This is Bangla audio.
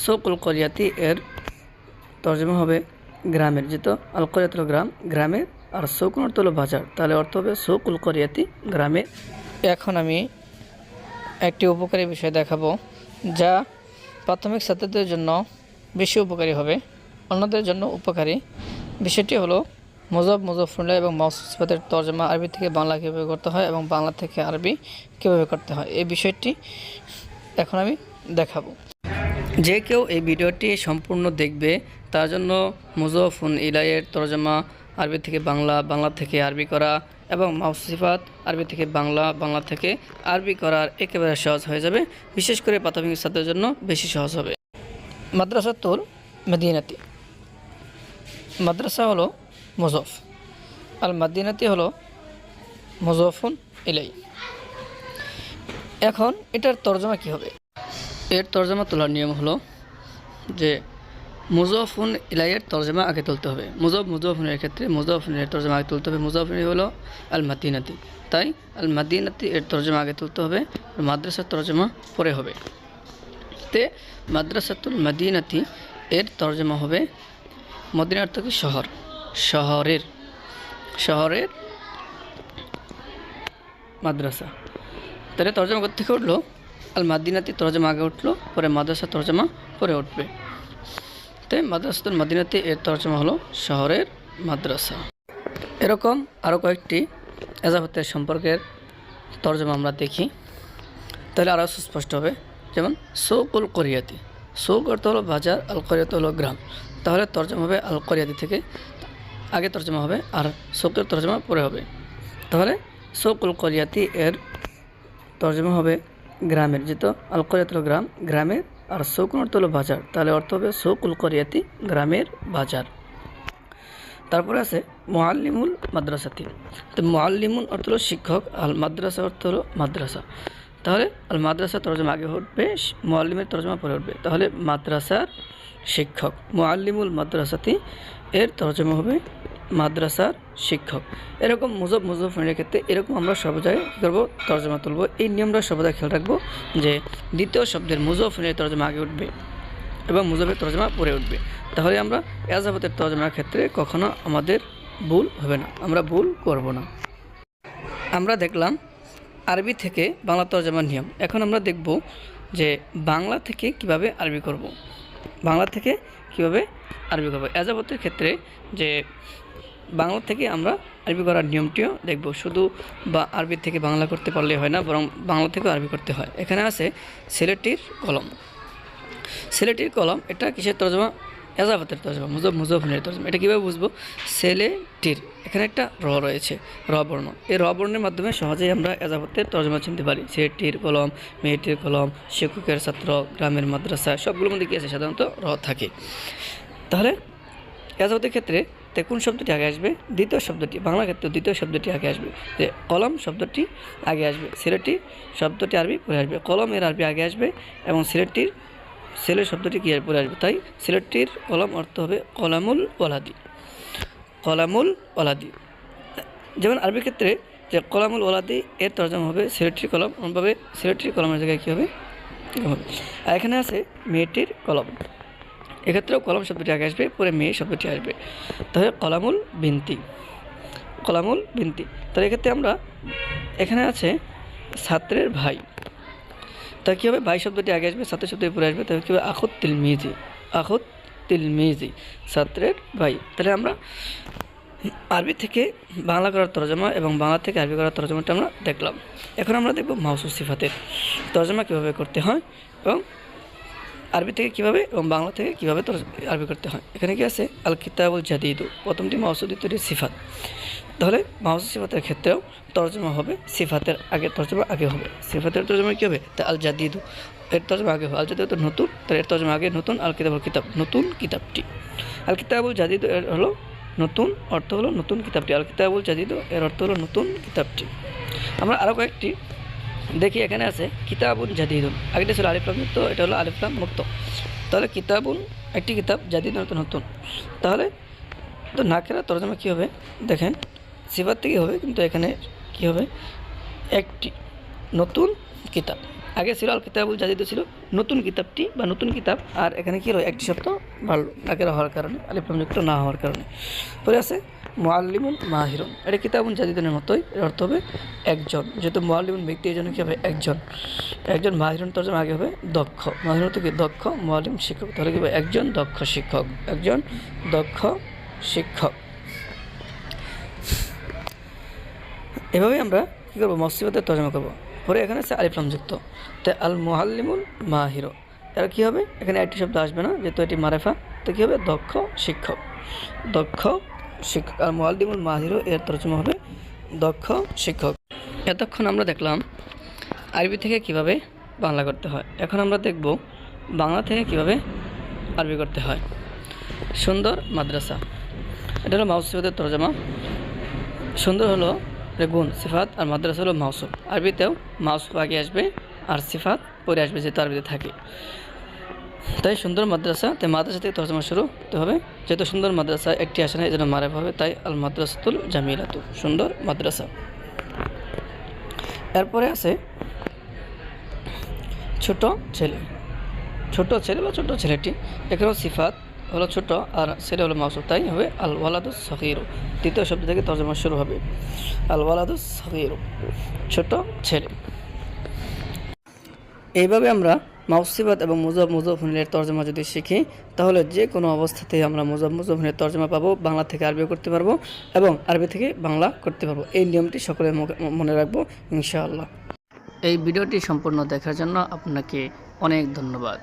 সৌকুল করিয়াতি এর তর্জমা হবে গ্রামের, যেহেতু আল করিয়াত হলো গ্রাম, গ্রামের, আর সৌকুল অর্থ হলো বাজার, তাহলে অর্থ হবে সৌকুল করিয়াতি গ্রামের। এখন আমি একটি উপকারী বিষয় দেখাবো যা প্রাথমিক ছাত্রদের জন্য বেশি উপকারী হবে, অন্যদের জন্য উপকারী। বিষয়টি হলো মুজাফ, মুজাফফরুল্লাহ এবং মাউসুফ সিফাতের তর্জমা আরবি থেকে বাংলা কীভাবে করতে হয় এবং বাংলা থেকে আরবি কীভাবে করতে হয়, এই বিষয়টি এখন আমি দেখাবো। যে কেউ এই ভিডিওটি সম্পূর্ণ দেখবে তার জন্য মুজাফফরুন ইলাইয়ের তর্জমা আরবি থেকে বাংলা, বাংলা থেকে আরবি করা এবং মাউসুফ সিফাত আরবি থেকে বাংলা, বাংলা থেকে আরবি করার একেবারে সহজ হয়ে যাবে। বিশেষ করে প্রাথমিক ছাত্রের জন্য বেশি সহজ হবে। মাদ্রাসাতুল মদিনাতি, মাদ্রাসা হলো মুজাফ, আল মদিনাতি হলো মুজাফফরুন ইলাই। এখন এটার তর্জমা কি হবে? এর তর্জমা তোলার নিয়ম হলো যে মুজাফফরুন ইলাইয়ের তর্জমা আগে তুলতে হবে। মুজাফফরুনের ক্ষেত্রে মুজাফফরুনের তর্জমা আগে তুলতে হবে। মুজাফফরুন হলো আল মদিনাতি, তাই আল মদিনাতি এর তর্জমা আগে তুলতে হবে, মাদ্রাসার তর্জমা পরে হবে। তে মাদ্রাসাতুল মদিনাতি এর তর্জমা হবে, মদিনা অর্থ কি? শহর, শহরের, শহরের মাদ্রাসা। তাহলে তর্জমা করতে থেকে উঠলো আল মদিনাতি তর্জমা আগে উঠলো, পরে মাদ্রাসা তর্জমা পরে উঠবে। তাই মাদ্রাসাতুল মদিনাতি এর তর্জমা হলো শহরের মাদ্রাসা। এরকম আরও কয়েকটি এজাফতের সম্পর্কের তর্জমা আমরা দেখি, তাহলে আরও সুস্পষ্ট হবে। যেমন সৌকুল করিয়াতি, সৌক অর্থ হলো বাজার, আল করিয়াত হলো গ্রাম, তাহলে তর্জমা হবে আল করিয়াতি থেকে আগে তর্জমা হবে আর সৌকের তর্জমা পরে হবে। তাহলে সৌকুল করিয়াতি এর তর্জমা হবে গ্রামের, যেহেতু আল করিয়াত হলো গ্রাম, গ্রামের, আর সৌকুল অর্থ হলো বাজার, তাহলে অর্থ হবে সৌকুল করিয়াতি গ্রামের বাজার। তারপরে আছে মুআল্লিমুল মাদ্রাসাতি, তো মুআল্লিমুন অর্থ হলো শিক্ষক, আল মাদ্রাসা অর্থ হলো মাদ্রাসা, তাহলে আল মাদ্রাসা তর্জমা আগে উঠবে, মুআল্লিমের তর্জমা পরে উঠবে, তাহলে মাদ্রাসার শিক্ষক। মুআল্লিমুল মাদ্রাসাতি এর তর্জমা হবে মাদ্রাসার শিক্ষক। এরকম মুজাফফরুনের ক্ষেত্রে এরকম আমরা সর্বদাই কী করবো? তর্জমা তুলব। এই নিয়মটা সর্বদা খেয়াল রাখবো যে দ্বিতীয় শব্দের মুজাফফরুনের তর্জমা আগে উঠবে এবং মুজাফফরের তর্জমা পরে উঠবে, তাহলে আমরা এজাফতের তর্জমার ক্ষেত্রে কখনো আমাদের ভুল হবে না, আমরা ভুল করব না। আমরা দেখলাম আরবি থেকে বাংলা তর্জমার নিয়ম। এখন আমরা দেখব যে বাংলা থেকে কিভাবে আরবি করব। বাংলা থেকে কিভাবে আরবি করব এজাফতের ক্ষেত্রে, যে বাংলা থেকে আমরা আরবি করার নিয়মটিও দেখব। শুধু বা আরবি থেকে বাংলা করতে পারলে হয় না, বরং বাংলা থেকেও আরবি করতে হয়। এখানে আছে সিলেটির কলম, সিলেটির কলম, এটা কিসের তর্জমা? এজাফতের তর্জমা, মুজাফফরুনের তর্জমা। এটা কীভাবে বুঝবো? সিলেটির, এখানে একটা র রয়েছে, র বর্ণ, এই র বর্ণের মাধ্যমে সহজেই আমরা এজাফতের তর্জমা চিনতে পারি। সিলেটির কলম, মেয়েটির কলম, শিক্ষকের ছাত্র, গ্রামের মাদ্রাসা, সবগুলোর মধ্যে কী আছে? সাধারণত র থাকে। তাহলে এজাফতের ক্ষেত্রে কোন শব্দটি আগে আসবে? দ্বিতীয় শব্দটি, বাংলা ক্ষেত্রে দ্বিতীয় শব্দটি আগে আসবে, যে কলম শব্দটি আগে আসবে, সিলেটি শব্দটি আরবি পরে আসবে, কলম এর আরবি আগে আসবে এবং সিলেটির ছেলে শব্দটি কি পরে আসবে। তাই সিলেটির কলম অর্থ হবে কলামুল ওয়ালাদি, কলামুল ওয়ালাদি। যেমন আরবি ক্ষেত্রে যে কলামুল ওয়ালাদি এর তর্জমা হবে সিলেটির কলম, অন্যভাবে সিলেটির কলমের জায়গায় কী হবে? আর এখানে আছে মেয়েটির কলম, এক্ষেত্রেও কলম শব্দটি আগে আসবে, পরে মেয়ে শব্দটি আসবে, তাহলে কলামুল বিনতি, কলামুল বিনতি। তাহলে এক্ষেত্রে আমরা এখানে আছে ছাত্রের ভাই, তাই কী হবে? ভাই শব্দটি আগে আসবে, ছাত্রের শব্দটি পরে আসবে, তাহলে কী হবে? আখুত তিলমিজি, আখুত তিলমিজি, ছাত্রের ভাই। তাহলে আমরা আরবি থেকে বাংলা করার তর্জমা এবং বাংলা থেকে আরবি করার তর্জমাটা আমরা দেখলাম। এখন আমরা দেখব মাউসুফ সিফাতের তর্জমা কীভাবে করতে হয় এবং আরবি থেকে কীভাবে এবং বাংলা থেকে কীভাবে আরবি করতে হয়। এখানে কি আছে? আল কিতাবুল জাদিদু, প্রথমটি মাউসুফ, দ্বিতীয়টি সিফাত। তাহলে মাউসুফ সিফাতের ক্ষেত্রেও তর্জমা হবে সিফাতের আগে, তর্জমা আগে হবে। সিফাতের তর্জমা কী হবে? তা আল জাদিদু এর তর্জমা আগে হবে, আল জাদিদু তো নতুন, তাহলে এর তর্জমা আগে নতুন। আল কিতাবুল কিতাব, নতুন কিতাবটি। আল কিতাবুল জাদিদু এর হলো নতুন, অর্থ হলো নতুন কিতাবটি। আল কিতাবুল জাদিদু এর অর্থ হলো নতুন কিতাবটি। আমরা আরও কয়েকটি দেখি। এখানে আছে কিতাবুন জাদিদুন, আগেটা ছিল আলিফ লাম মুক্ত, এটা হলো আলিফ লাম মুক্ত। তাহলে কিতাবুন একটি কিতাব, জাদিদুন অর্থ নতুন। তাহলে তো নাকেরা তর্জমা কী হবে? দেখেন সিফাত থেকে হবে, কিন্তু এখানে কী হবে? একটি নতুন কিতাব, আগে ছিল আল কিতাবুল জাদিদ ছিল নতুন কিতাবটি বা নতুন কিতাব, আর এখানে কি হলো একটি শব্দ বাড়লো আগের হওয়ার কারণে, আলিফ লাম যুক্ত না হওয়ার কারণে। পরে আছে মুআল্লিমুন মাহিরুন, এটা কিতাবুন জাদিদের মতোই, এর অর্থ হবে একজন, যেহেতু মুআল্লিমুন ব্যক্তি এই জন্য কী হবে একজন। একজন মাহিরুন তর্জমা আগে হবে দক্ষ, মাহিরুন থেকে দক্ষ, মুআল্লিম শিক্ষক, তাহলে কী হবে একজন দক্ষ শিক্ষক, একজন দক্ষ শিক্ষক। এভাবেই আমরা কী করবো মসজিদের তর্জমা করবো। পরে এখানে আছে আলিফ লাম যুক্ত, তাই আল মুআল্লিমুল মাহির, এর কী হবে এখানে একটি শব্দ আসবে না যেহেতু এটি মারেফা, তো কী হবে দক্ষ শিক্ষক, দক্ষ শিক্ষক। আর মুআল্লিমুল মাহির এর তর্জমা হবে দক্ষ শিক্ষক। এতক্ষণ আমরা দেখলাম আরবি থেকে কিভাবে বাংলা করতে হয়, এখন আমরা দেখব বাংলা থেকে কিভাবে আরবি করতে হয়। সুন্দর মাদ্রাসা, এটা হলো মাউসুফাতের তর্জমা। সুন্দর হলো গুণ সিফাত, আর মাদ্রাসা হলো মাউসুফ। আরবিতেও মাউসুফ আগে আসবে আর সিফাত পরে আসবে, যেহেতু আরবিতে থাকে। তাই সুন্দর মাদ্রাসা, তাই মাদ্রাসা থেকে তর্জমা শুরু হতে হবে, যেহেতু সুন্দর মাদ্রাসা একটি আসে না এই জন্য মারেফ হবে, তাই আল মাদ্রাসাতুল জামিলাতু, সুন্দর মাদ্রাসা। এরপরে আছে ছোট ছেলে, ছোট ছেলে বা ছোট ছেলেটি, এখানেও সিফাত হলো ছোট আর ছেলে হলো মাউসুফ, তাই হবে আল ওয়ালাদুস সগীরু, দ্বিতীয় শব্দ থেকে তর্জমা শুরু হবে আল ওয়ালাদুস সগীরু, ছোট ছেলে। এইভাবে আমরা মাউসিফাত এবং মুজাব মুজাফফিনের তর্জমা যদি শিখি তাহলে যে কোনো অবস্থাতেই আমরা মুজাব মুজাফফিনের তর্জমা পাবো, বাংলা থেকে আরবি করতে পারবো এবং আরবি থেকে বাংলা করতে পারবো। এই নিয়মটি সকলে মনে রাখবো ইনশাআল্লাহ। এই ভিডিওটি সম্পূর্ণ দেখার জন্য আপনাকে অনেক ধন্যবাদ।